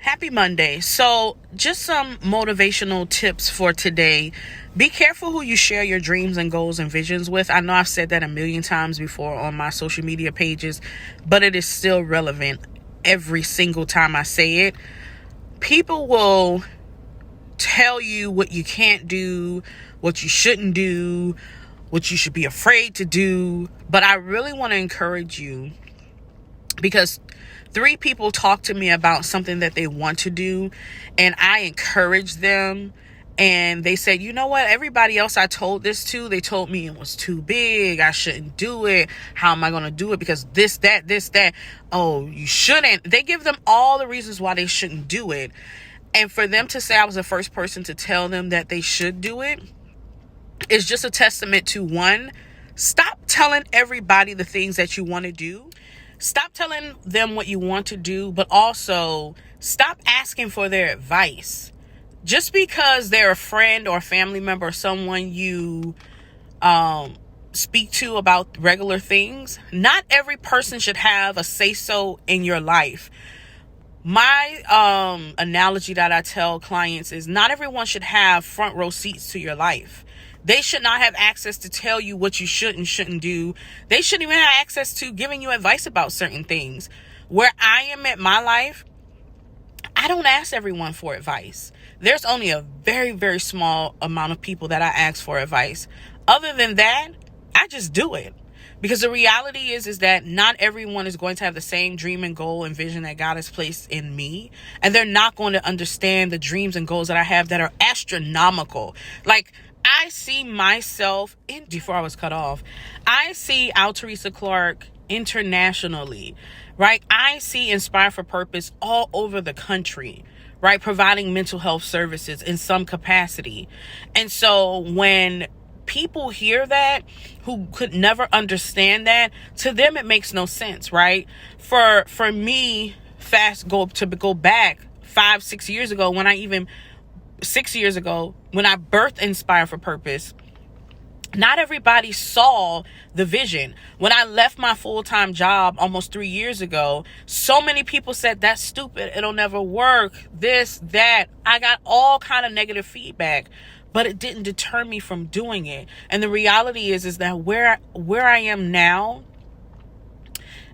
Happy Monday. So, just some motivational tips for today. Be careful who you share your dreams and goals and visions with. I know I've said that a million times before on my social media pages, but it is still relevant every single time I say it. People will tell you what you can't do, what you shouldn't do, what you should be afraid to do. But I really want to encourage you, because 3 people talked to me about something that they want to do, and I encouraged them, and they said, you know what, everybody else I told this to, they told me it was too big, I shouldn't do it, how am I going to do it, because this, that, oh, you shouldn't. They give them all the reasons why they shouldn't do it, and for them to say I was the first person to tell them that they should do it is just a testament to, one, stop telling everybody the things that you want to do. Stop telling them what you want to do, but also stop asking for their advice. Just because they're a friend or a family member or someone you speak to about regular things, not every person should have a say-so in your life. My analogy that I tell clients is not everyone should have front row seats to your life. They should not have access to tell you what you should and shouldn't do. They shouldn't even have access to giving you advice about certain things. Where I am at my life, I don't ask everyone for advice. There's only a very, very small amount of people that I ask for advice. Other than that, I just do it. Because the reality is that not everyone is going to have the same dream and goal and vision that God has placed in me. And they're not going to understand the dreams and goals that I have that are astronomical. Like, I see myself before I was cut off, I see Teresa Clark internationally, right? I see Inspire for Purpose all over the country, right? Providing mental health services in some capacity. And so when people hear that, who could never understand that, to them it makes no sense, right? For me, go back 5-6 years ago, when I 6 years ago, when I birthed Inspire for Purpose, not everybody saw the vision. When I left my full-time job almost 3 years ago, so many people said, that's stupid, it'll never work, this, that. I got all kind of negative feedback, but it didn't deter me from doing it. And the reality is that where I am now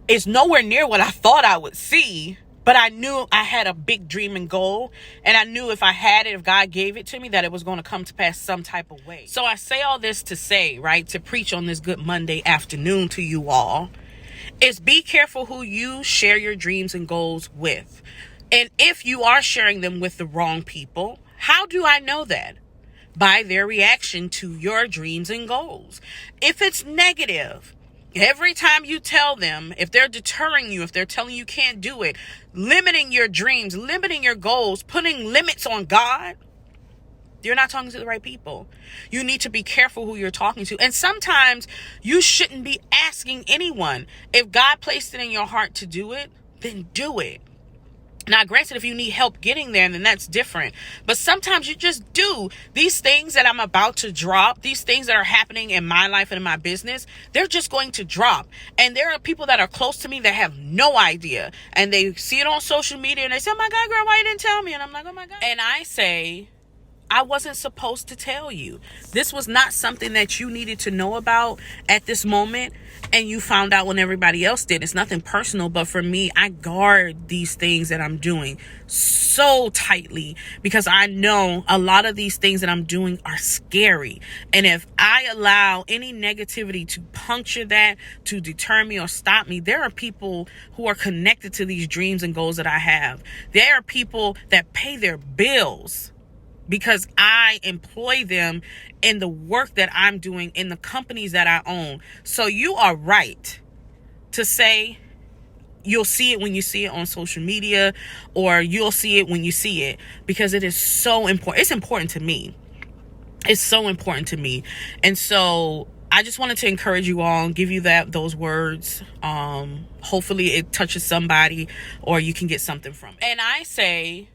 is nowhere near what I thought I would see. But I knew I had a big dream and goal. And I knew if I had it, if God gave it to me, that it was going to come to pass some type of way. So I say all this to say, right, to preach on this good Monday afternoon to you all, is be careful who you share your dreams and goals with. And if you are sharing them with the wrong people, how do I know that? By their reaction to your dreams and goals. If it's negative, every time you tell them, if they're deterring you, if they're telling you can't do it, limiting your dreams, limiting your goals, putting limits on God, you're not talking to the right people. You need to be careful who you're talking to. And sometimes you shouldn't be asking anyone. If God placed it in your heart to do it, then do it. Now, granted, if you need help getting there, then that's different. But sometimes you just do. These things that I'm about to drop, these things that are happening in my life and in my business, they're just going to drop. And there are people that are close to me that have no idea. And they see it on social media and they say, oh my God, girl, why you didn't tell me? And I'm like, oh my God. And I say, I wasn't supposed to tell you. This was not something that you needed to know about at this moment, and you found out when everybody else did. It's nothing personal, but for me, I guard these things that I'm doing so tightly because I know a lot of these things that I'm doing are scary. And if I allow any negativity to puncture that, to deter me or stop me, there are people who are connected to these dreams and goals that I have. There are people that pay their bills because I employ them in the work that I'm doing in the companies that I own. So you are right to say you'll see it when you see it on social media, or you'll see it when you see it, because it is so important. It's important to me. It's so important to me. And so I just wanted to encourage you all and give you those words. Hopefully it touches somebody or you can get something from it. And I say,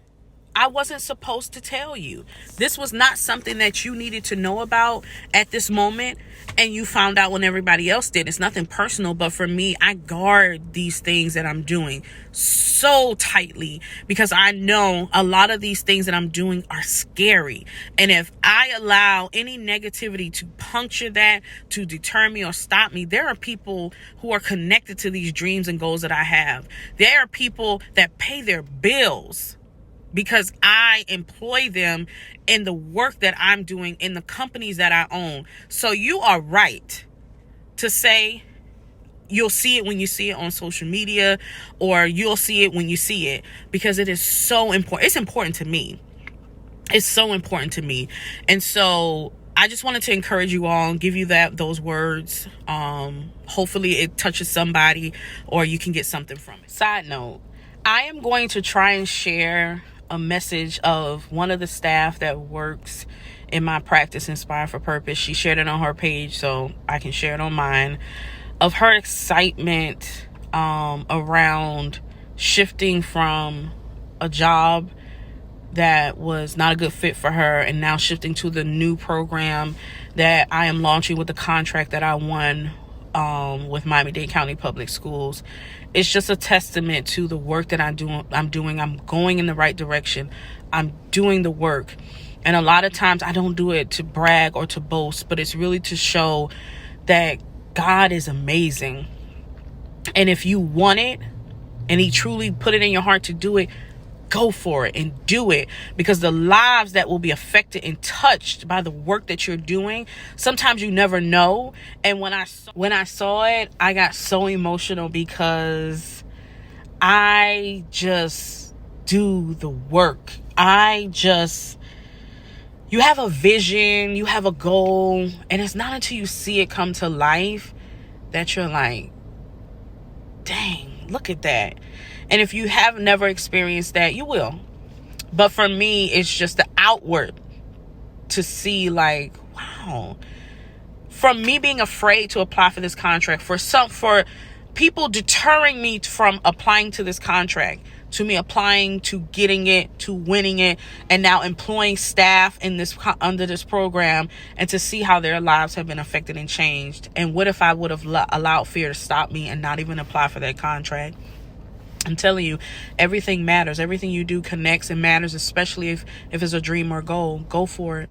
I wasn't supposed to tell you. This was not something that you needed to know about at this moment, and you found out when everybody else did. It's nothing personal, but for me, I guard these things that I'm doing so tightly because I know a lot of these things that I'm doing are scary. And if I allow any negativity to puncture that, to deter me or stop me, there are people who are connected to these dreams and goals that I have. There are people that pay their bills because I employ them in the work that I'm doing in the companies that I own. So you are right to say you'll see it when you see it on social media, or you'll see it when you see it, because it is so important. It's important to me. It's so important to me. And so I just wanted to encourage you all and give you those words. Hopefully it touches somebody or you can get something from it. Side note, I am going to try and share a message of one of the staff that works in my practice, Inspire for Purpose. She shared it on her page, so I can share it on mine, of her excitement around shifting from a job that was not a good fit for her and now shifting to the new program that I am launching with the contract that I won with Miami-Dade County Public Schools. It's just a testament to the work that I'm doing. I'm going in the right direction. I'm doing the work. And a lot of times I don't do it to brag or to boast, but it's really to show that God is amazing. And if you want it and he truly put it in your heart to do it, go for it and do it, because the lives that will be affected and touched by the work that you're doing, sometimes you never know. And when I saw it, I got so emotional because I just do the work. You have a vision, you have a goal, and it's not until you see it come to life that you're like, dang, look at that. And if you have never experienced that, you will. But for me, it's just the outward to see like, wow. From me being afraid to apply for this contract, for people deterring me from applying to this contract, to me applying, to getting it, to winning it, and now employing staff under this program, and to see how their lives have been affected and changed. And what if I would have allowed fear to stop me and not even apply for that contract? I'm telling you, everything matters. Everything you do connects and matters, especially if it's a dream or goal. Go for it.